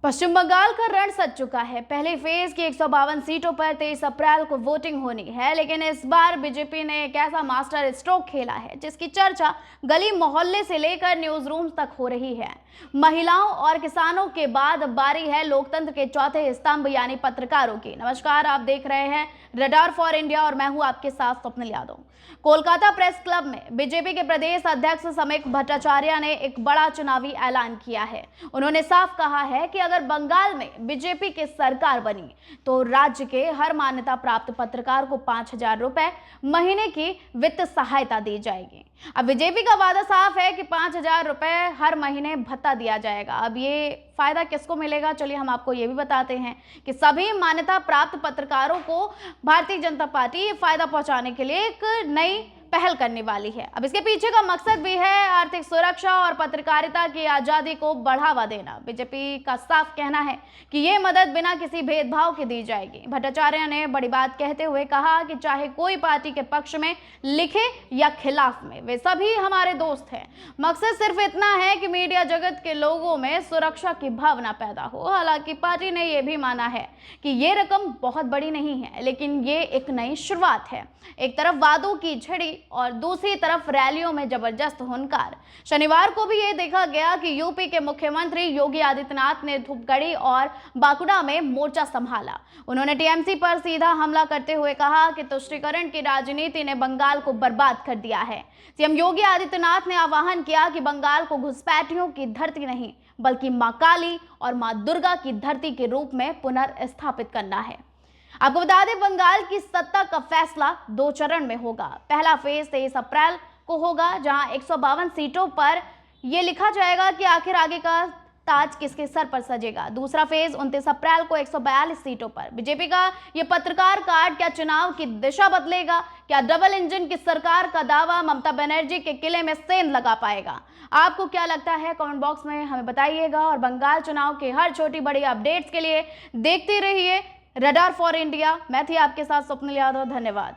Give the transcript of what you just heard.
पश्चिम बंगाल का रण सज चुका है। पहले फेज की 152 सीटों पर 23 अप्रैल को वोटिंग होनी है, लेकिन इस बार बीजेपी ने एक ऐसा मास्टर स्ट्रोक खेला है जिसकी चर्चा गली मोहल्ले से लेकर न्यूज रूम्स तक हो रही है। महिलाओं और किसानों के बाद बारी है लोकतंत्र के चौथे स्तंभ यानी पत्रकारों की। नमस्कार, आप देख रहे हैं रडार फॉर इंडिया और मैं हूं आपके साथ स्वप्निल यादव। कोलकाता प्रेस क्लब में बीजेपी के प्रदेश अध्यक्ष समीक भट्टाचार्य ने एक बड़ा चुनावी ऐलान किया है। उन्होंने साफ कहा है कि अगर बंगाल में बीजेपी की सरकार बनी तो राज्य के हर मान्यता प्राप्त पत्रकार को 5,000 रुपए महीने की वित्त सहायता दी जाएगी। अब बीजेपी का वादा साफ है कि 5,000 रुपए हर महीने भत्ता दिया जाएगा। अब ये फायदा किसको मिलेगा, चलिए हम आपको ये भी बताते हैं कि सभी मान्यता प्राप्त पत्रकारों को भारतीय जनता पार्टी ये फायदा पहुंचाने के लिए एक नई पहल करने वाली है। अब इसके पीछे का मकसद भी है आर्थिक सुरक्षा और पत्रकारिता की आजादी को बढ़ावा देना। बीजेपी का साफ कहना है कि ये मदद बिना किसी भेदभाव के दी जाएगी। भट्टाचार्य ने बड़ी बात कहते हुए कहा कि चाहे कोई पार्टी के पक्ष में लिखे या खिलाफ में, वे सभी हमारे दोस्त हैं। मकसद सिर्फ इतना है कि मीडिया जगत के लोगों में सुरक्षा की भावना पैदा हो। हालांकि पार्टी ने यह भी माना है कि ये रकम बहुत बड़ी नहीं है, लेकिन ये एक नई शुरुआत है। एक तरफ वादों की झड़ी और दूसरी तरफ रैलियों में जबरदस्त हुंकार। शनिवार को भी ये देखा गया कि यूपी के मुख्यमंत्री योगी आदित्यनाथ ने धूपगढ़ी और बांकुड़ा में मोर्चा संभाला। उन्होंने टीएमसी पर सीधा हमला करते हुए कहा कि तुष्टीकरण की राजनीति ने बंगाल को बर्बाद कर दिया है। सीएम योगी आदित्यनाथ ने आह्वान किया कि बंगाल को घुसपैठियों की धरती नहीं बल्कि मां काली और मां दुर्गा की धरती के रूप में पुनर्स्थापित करना है। आपको बता दें, बंगाल की सत्ता का फैसला 2 चरण में होगा। पहला फेज 23 अप्रैल को होगा, जहां 152 सीटों पर यह लिखा जाएगा कि आखिर आगे का ताज किसके सर पर सजेगा। दूसरा फेज 29 अप्रैल को 142 सीटों पर। बीजेपी का यह पत्रकार कार्ड क्या चुनाव की दिशा बदलेगा? क्या डबल इंजन की सरकार का दावा ममता बनर्जी के किले में सेंध लगा पाएगा? आपको क्या लगता है, कमेंट बॉक्स में हमें बताइएगा। और बंगाल चुनाव के हर छोटी बड़ी अपडेट्स के लिए देखते रहिए रडार फॉर इंडिया। मैं थी आपके साथ स्वप्निल यादव। धन्यवाद।